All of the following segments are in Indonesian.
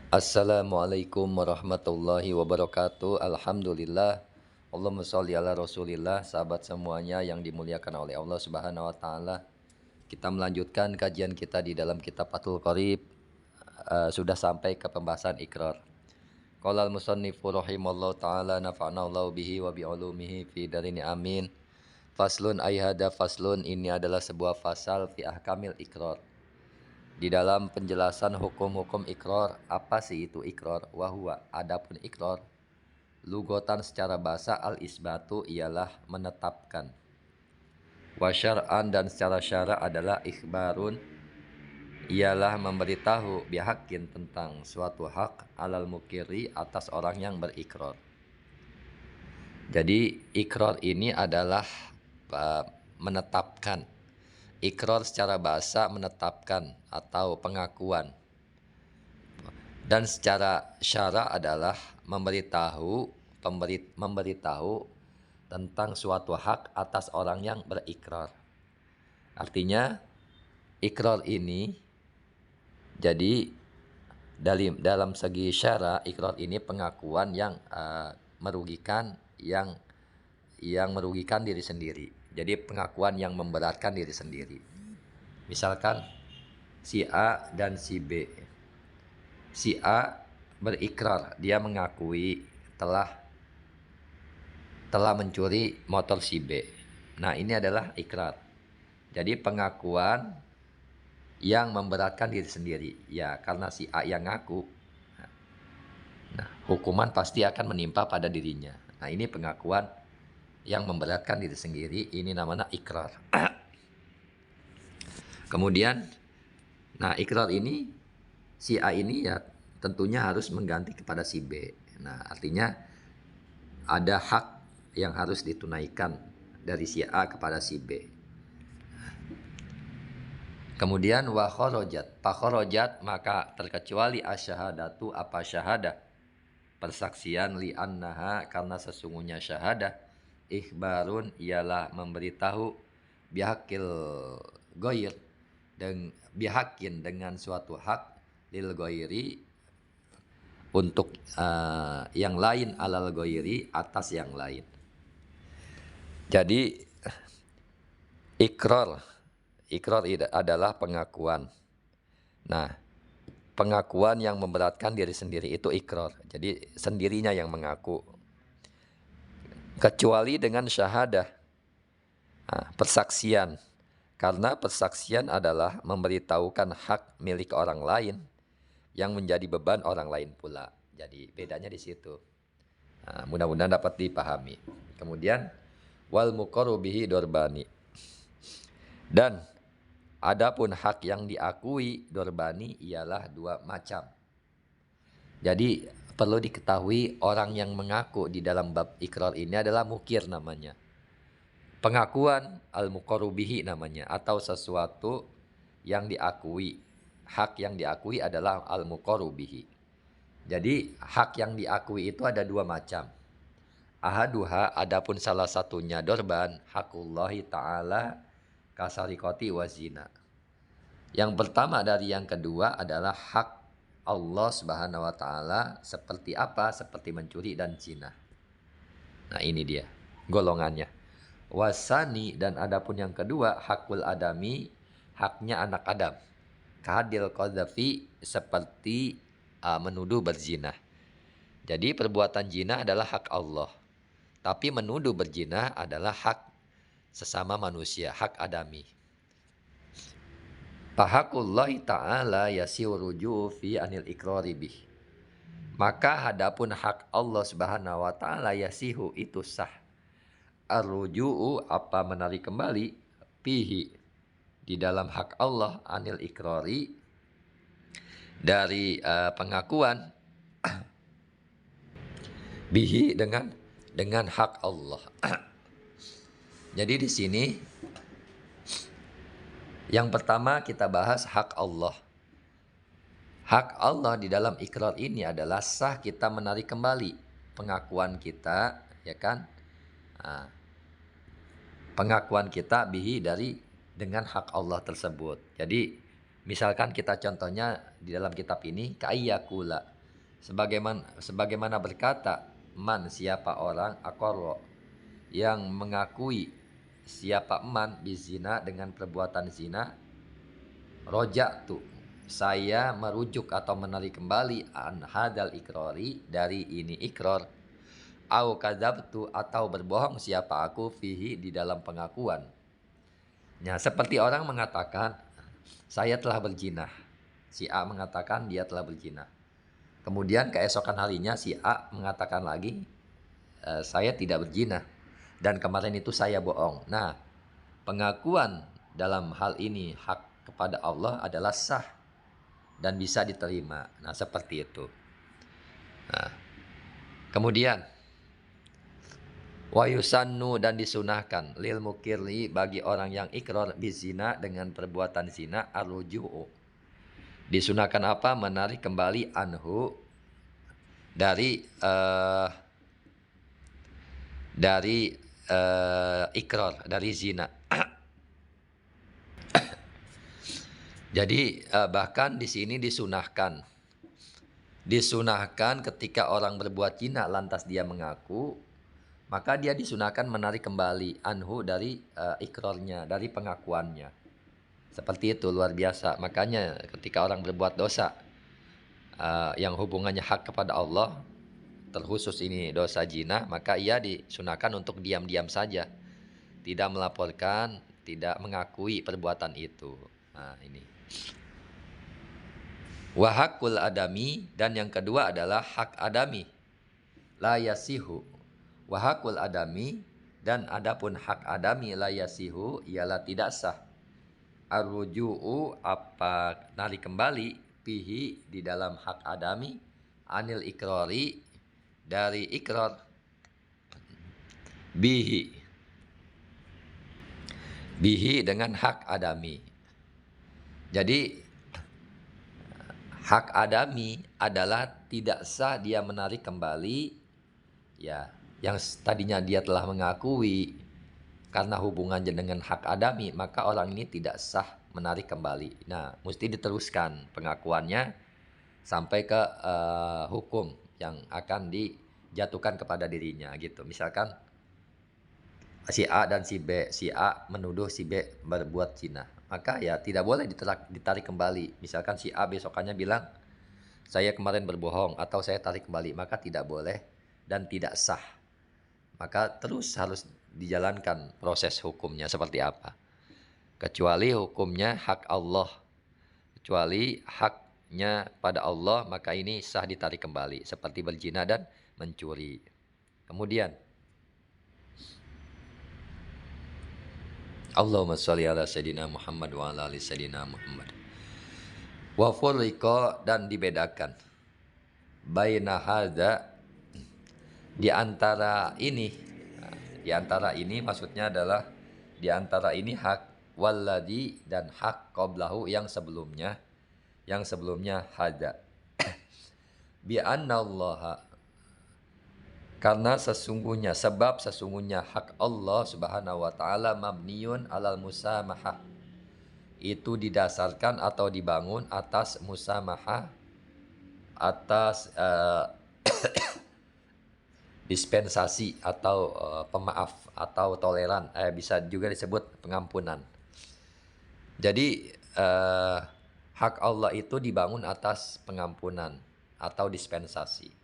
Assalamualaikum warahmatullahi wabarakatuh. Alhamdulillah. Allahumma sholli ala Rasulillah. Sahabat semuanya yang dimuliakan oleh Allah Subhanahu wa taala. Kita melanjutkan kajian kita di dalam kitab Fathul Qorib. Sudah sampai ke pembahasan ikrar. Qala al-musannifu rahimallahu taala nafa'na Allah bihi wa bi ulumihi fi darini amin. Faslun ayhada faslun, ini adalah sebuah fasal fi ahkamil ikrar. Di dalam penjelasan hukum-hukum ikrar, apa sih itu ikrar? Wahwa, adapun ikrar, lugotan secara bahasa al-isbatu ialah menetapkan. Wa syar'an, dan secara syara adalah ikhbarun, ialah memberitahu bihakin tentang suatu hak alal mukiri, atas orang yang berikrar. Jadi ikrar ini adalah menetapkan. Ikrar secara bahasa menetapkan atau pengakuan. Dan secara syara adalah memberitahu tentang suatu hak atas orang yang berikrar. Artinya ikrar ini jadi dalam segi syara, ikrar ini pengakuan yang merugikan merugikan diri sendiri. Jadi pengakuan yang memberatkan diri sendiri. Misalkan si A dan si B. Si A berikrar, dia mengakui telah mencuri motor si B. Nah, ini adalah ikrar. Jadi pengakuan yang memberatkan diri sendiri. Ya, karena si A yang ngaku. Nah, hukuman pasti akan menimpa pada dirinya. Nah, ini pengakuan yang memberatkan diri sendiri, ini namanya ikrar. Kemudian, nah ikrar ini, si A ini ya tentunya harus mengganti kepada si B. Nah, artinya ada hak yang harus ditunaikan dari si A kepada si B. Kemudian wa kharajat, fa kharajat, maka terkecuali asyhadatu, apa syahadah, persaksian, li annaha, karena sesungguhnya syahadah, ikhbarun, ialah memberitahu, bihakil goir, dan bihakin, dengan suatu hak, lil goiri, untuk yang lain, alal goiri, atas yang lain. Jadi ikrar adalah pengakuan. Nah, pengakuan yang memberatkan diri sendiri itu ikrar. Jadi sendirinya yang mengaku. Kecuali dengan syahadah, persaksian. Karena persaksian adalah memberitahukan hak milik orang lain yang menjadi beban orang lain pula. Jadi bedanya di situ. Mudah-mudahan dapat dipahami. Kemudian wal muqarru bihi dorbani. Dan adapun hak yang diakui dorbani ialah dua macam. Jadi perlu diketahui, orang yang mengaku di dalam bab ikrar ini adalah mukir namanya. Pengakuan al-muqarru bihi namanya, atau sesuatu yang diakui. Hak yang diakui adalah al-muqarru bihi. Jadi hak yang diakui itu ada dua macam. Ahaduha, adapun salah satunya dorban, hakullahi ta'ala kasarikoti wazina. Yang pertama dari yang kedua adalah hak Allah Subhanahu wa taala, seperti apa? Seperti mencuri dan zina. Nah, ini dia golongannya. Wasani, dan adapun yang kedua, hakul adami, haknya anak Adam. Kahadil qadzafi, seperti menuduh berzina. Jadi perbuatan zina adalah hak Allah. Tapi menuduh berzina adalah hak sesama manusia, hak adami. Fahakullahi ta'ala yasiruju fi anil ikrari bih. Maka hadapun hak Allah Subhanahu wa taala yasihu, itu sah. Arruju'u, apa menarik kembali, pihi, di dalam hak Allah, anil ikrari, dari pengakuan, bihi, dengan hak Allah. Jadi di sini yang pertama kita bahas hak Allah. Hak Allah di dalam ikrar ini adalah sah kita menarik kembali pengakuan kita, ya kan? Pengakuan kita bihi, dengan hak Allah tersebut. Jadi misalkan kita contohnya di dalam kitab ini, kaiyakula, sebagaimana berkata, man siapa orang aqarra yang mengakui siapa man bizina dengan perbuatan zina, roja'tu saya merujuk atau menarik kembali an hadal ikrori dari ini ikrar, au kadzabtu atau berbohong siapa aku fihi di dalam pengakuan. Nah, seperti orang mengatakan saya telah berzina. Si A mengatakan dia telah berzina. Kemudian keesokan harinya si A mengatakan lagi saya tidak berzina dan kemarin itu saya bohong. Nah, pengakuan dalam hal ini hak kepada Allah adalah sah dan bisa diterima. Nah, seperti itu. Nah, kemudian wa yusannu dan disunahkan lil mukirli bagi orang yang ikrar bizina dengan perbuatan zina arruju'u. Disunahkan apa? Menarik kembali anhu dari ikrar, dari zina. Jadi bahkan di sini disunahkan ketika orang berbuat zina lantas dia mengaku, maka dia disunahkan menarik kembali anhu dari ikrarnya, dari pengakuannya. Seperti itu, luar biasa. Makanya ketika orang berbuat dosa yang hubungannya hak kepada Allah, terkhusus ini dosa zina, maka ia disunahkan untuk diam-diam saja, tidak melaporkan, tidak mengakui perbuatan itu. Nah, ini. Wa hakul adami, dan yang kedua adalah hak adami. La yasihu. Wa hakul adami, dan adapun hak adami la yasihu ialah tidak sah. Arruju'u apa narik kembali pihi di dalam hak adami anil ikrari dari ikrar bihi dengan hak adami. Jadi hak adami adalah tidak sah dia menarik kembali ya yang tadinya dia telah mengakui, karena hubungannya dengan hak adami maka orang ini tidak sah menarik kembali. Nah, mesti diteruskan pengakuannya sampai ke hukum yang akan dijatuhkan kepada dirinya gitu. Misalkan si A dan si B, si A menuduh si B berbuat zina, maka ya tidak boleh ditarik kembali. Misalkan si A besokannya bilang saya kemarin berbohong atau saya tarik kembali, maka tidak boleh dan tidak sah. Maka terus harus dijalankan proses hukumnya seperti apa. Kecuali hukumnya hak Allah, kecuali haknya pada Allah, maka ini sah ditarik kembali seperti berzina dan mencuri. Kemudian Allahumma sholli ala sayyidina Muhammad wa ala ali sayyidina Muhammad. Wa furriqa, dan dibedakan baina hadza, di antara ini maksudnya adalah di antara ini hak walladhi dan hak qablahu yang sebelumnya hadza. Bi annallaha, karena sebab sesungguhnya hak Allah Subhanahu wa taala mabniun alal musamahah, itu didasarkan atau dibangun atas musamahah, atas dispensasi atau pemaaf atau toleran, bisa juga disebut pengampunan. Jadi hak Allah itu dibangun atas pengampunan atau dispensasi.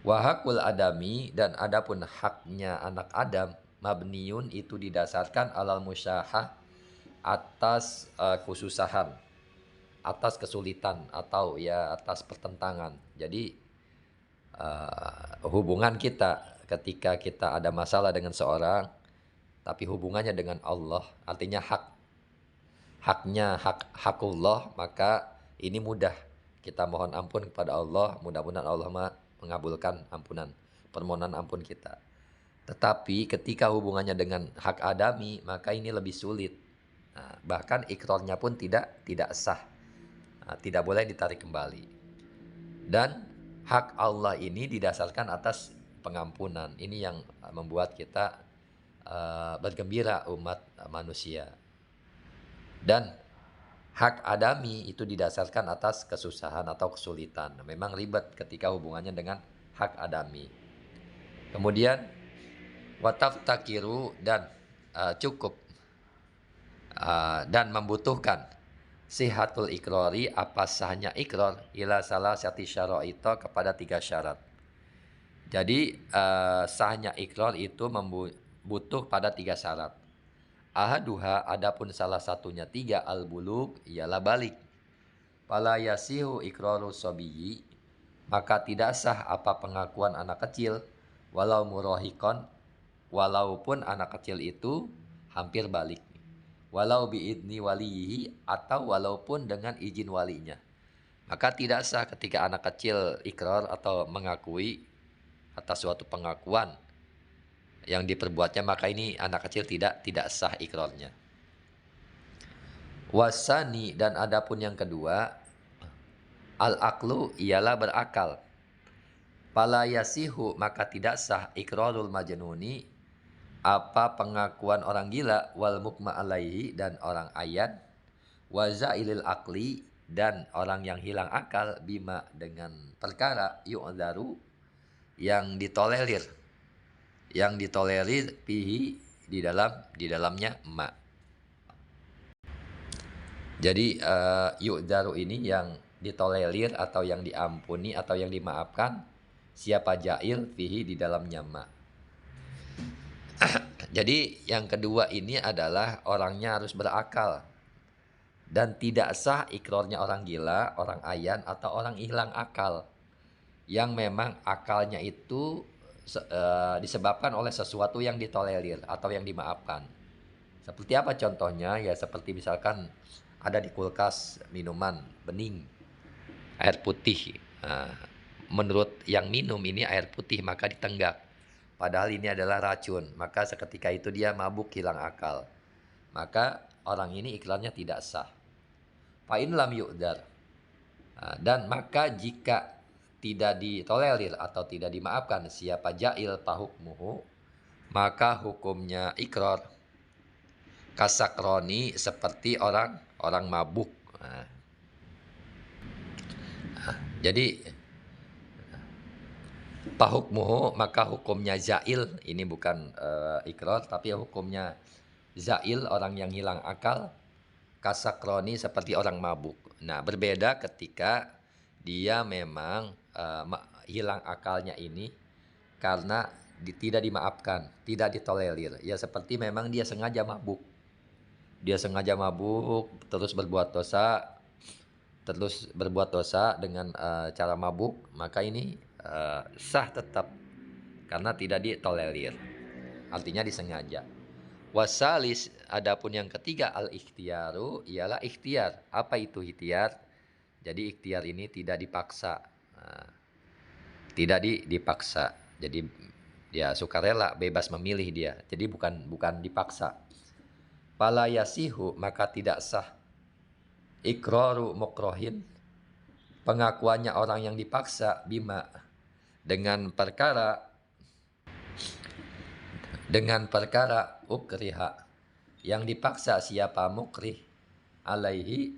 Wa hakul adami, dan adapun haknya anak Adam mabniun itu didasarkan alal musyahah, atas kesusahan, atas kesulitan atau ya atas pertentangan. Jadi hubungan kita ketika kita ada masalah dengan seorang tapi hubungannya dengan Allah, artinya hakullah, maka ini mudah kita mohon ampun kepada Allah, mudah-mudahan Allah mengabulkan permohonan ampun kita. Tetapi ketika hubungannya dengan hak adami, maka ini lebih sulit. Nah, bahkan ikrarnya pun tidak sah, tidak boleh ditarik kembali. Dan hak Allah ini didasarkan atas pengampunan. Ini yang membuat kita bergembira umat manusia. Dan Hak adami itu didasarkan atas kesusahan atau kesulitan. Memang ribet ketika hubungannya dengan hak adami. Kemudian wataftakiru dan cukup dan membutuhkan sihatul ikrori apa sahnya ikrar ila salah sati syaraita kepada 3 syarat. Jadi sahnya ikrar itu butuh pada 3 syarat. Ahaduha adapun salah satunya 3 al-bulug ialah balik. Fala yasihu ikraru sabiyyi maka tidak sah apa pengakuan anak kecil walau murahikon walaupun anak kecil itu hampir balik. Walau biidni walihi atau walaupun dengan izin walinya. Maka tidak sah ketika anak kecil ikrar atau mengakui atas suatu pengakuan yang diperbuatnya, maka ini anak kecil tidak sah ikrarnya. Wasani dan adapun yang kedua, al-aqlu ialah berakal. Fala yasihu maka tidak sah ikrarul majnuni apa pengakuan orang gila wal mukma alaihi dan orang ayan wa zailil akli dan orang yang hilang akal bima dengan perkara yu'dzaru yang ditolerir pihi di dalamnya ma. Jadi yu'dzaru ini yang ditolerir atau yang diampuni atau yang dimaafkan siapa jail pihi di dalamnya ma. Jadi yang kedua ini adalah orangnya harus berakal dan tidak sah ikrarnya orang gila, orang ayan atau orang hilang akal yang memang akalnya itu disebabkan oleh sesuatu yang ditolerir atau yang dimaafkan. Seperti apa contohnya? Ya seperti misalkan ada di kulkas minuman bening, air putih. Menurut yang minum ini air putih maka ditenggak. Padahal ini adalah racun, maka seketika itu dia mabuk hilang akal. Maka orang ini iklannya tidak sah. Fa'in lam yu'dar. Dan maka jika tidak ditolerir atau tidak dimaafkan siapa jail pahukmuhu, maka hukumnya ikrar kasakroni seperti orang mabuk. Jadi pahukmuhu maka hukumnya zail, ini bukan ikrar tapi hukumnya zail orang yang hilang akal, kasakroni seperti orang mabuk. Nah berbeda ketika dia memang hilang akalnya ini karena tidak dimaafkan, tidak ditolerir. Ya seperti memang dia sengaja mabuk. Dia sengaja mabuk terus berbuat dosa dengan cara mabuk, maka ini sah tetap karena tidak ditolerir, artinya disengaja. Wasalis adapun yang ketiga al-ikhtiyaru ialah ikhtiar. Apa itu ikhtiar? Jadi ikhtiar ini tidak dipaksa, dipaksa. Jadi dia sukarela, bebas memilih dia. Jadi bukan dipaksa. Fala yasihu maka tidak sah ikraru mukrohin pengakuannya orang yang dipaksa bima dengan perkara ukriha yang dipaksa siapa mukrih alaihi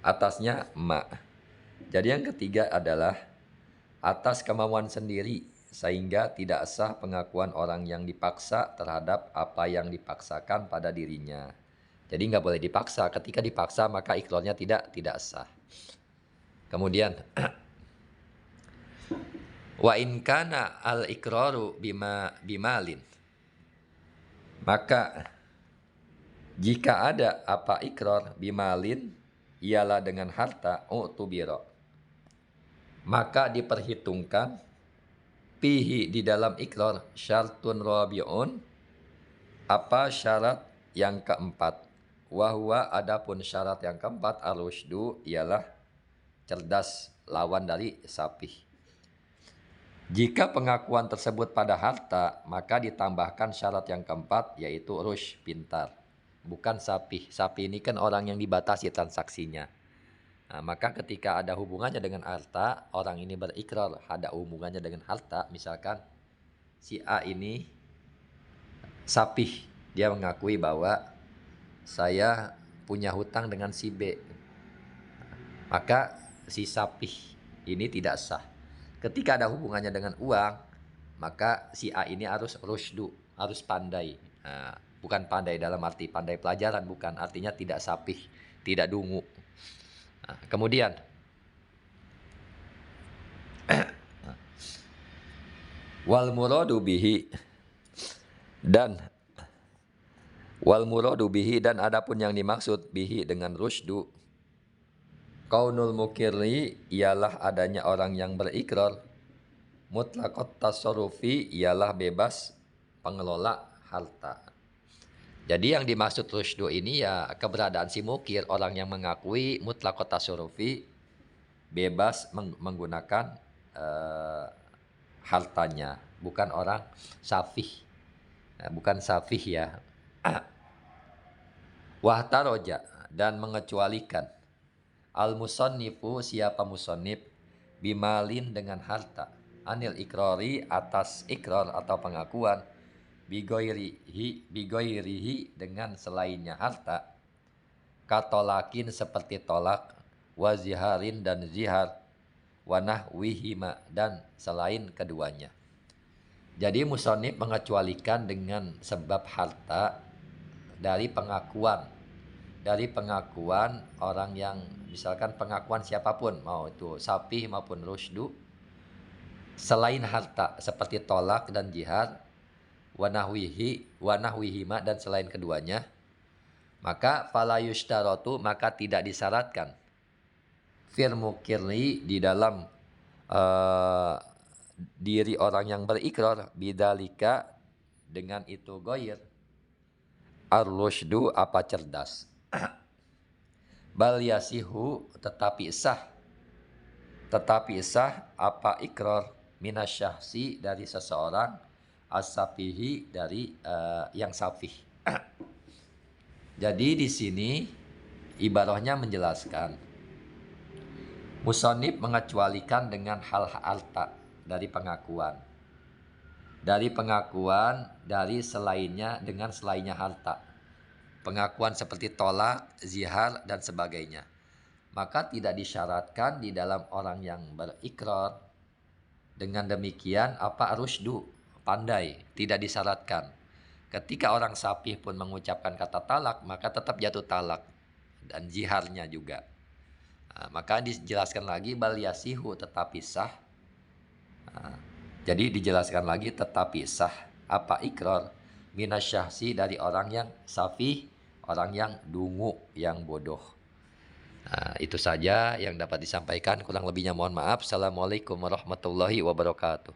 atasnya ma. Jadi yang ketiga adalah atas kemauan sendiri sehingga tidak sah pengakuan orang yang dipaksa terhadap apa yang dipaksakan pada dirinya. Jadi nggak boleh dipaksa. Ketika dipaksa maka ikrarnya tidak sah. Kemudian wa in kana al ikraru bimalin maka jika ada apa ikrar bimalin ialah dengan harta utubiro maka diperhitungkan pihi di dalam ikrar syartun rabiun apa syarat yang keempat wahwa adapun syarat yang keempat al-rusydu ialah cerdas lawan dari sapih. Jika pengakuan tersebut pada harta, maka ditambahkan syarat yang keempat, yaitu rush, pintar. Bukan sapih. Sapih ini kan orang yang dibatasi transaksinya. Nah, maka ketika ada hubungannya dengan harta, orang ini berikrar ada hubungannya dengan harta. Misalkan si A ini sapih. Dia mengakui bahwa saya punya hutang dengan si B. Maka si sapih ini tidak sah. Ketika ada hubungannya dengan uang, maka si A ini harus rusydu, harus pandai. Nah, bukan pandai dalam arti pandai pelajaran, bukan. Artinya tidak sapih, tidak dungu. Nah, kemudian wal muradu bihi dan adapun yang dimaksud bihi dengan rusydu, kaunul mukirri ialah adanya orang yang berikrar, mutlaqat tasarrufi ialah bebas pengelola harta. Jadi yang dimaksud rusydu ini ya keberadaan si mukir, orang yang mengakui mutlaqat tasarrufi, bebas menggunakan hartanya, bukan orang safih. Bukan safih ya. Wahtaroja dan mengecualikan al-musannifu siapa musannif bimalin dengan harta, anil ikrari atas ikrar atau pengakuan, bigoirihi dengan selainnya harta, katolakin seperti tolak, waziharin dan zihar, wanahwihima dan selain keduanya. Jadi musannif mengecualikan dengan sebab harta dari pengakuan orang yang misalkan pengakuan siapapun, mau itu sapih maupun rusydu, selain harta seperti tolak dan jihad, wanahwihima dan selain keduanya, maka fala yushtaratu maka tidak disyaratkan fil mukirri di dalam diri orang yang berikrar bidalika dengan itu goir ar-rusydu apa cerdas. Bal yasihu tetapi sah apa ikrar minasyahsi dari seseorang, as-safihi dari yang safih. Jadi di sini ibarahnya menjelaskan musannif mengecualikan dengan hal harta dari pengakuan. Dari selainnya dengan selainnya harta. Pengakuan seperti tolak, zihar, dan sebagainya. Maka tidak disyaratkan di dalam orang yang berikrar. Dengan demikian apa rusydu, pandai, tidak disyaratkan. Ketika orang sapih pun mengucapkan kata talak, maka tetap jatuh talak. Dan ziharnya juga. Nah, maka dijelaskan lagi bal yasihu tetapi sah. Jadi dijelaskan lagi tetapi sah apa ikrar minasyahsi dari orang yang safih, orang yang dungu, yang bodoh. Nah, itu saja yang dapat disampaikan. Kurang lebihnya mohon maaf. Assalamualaikum warahmatullahi wabarakatuh.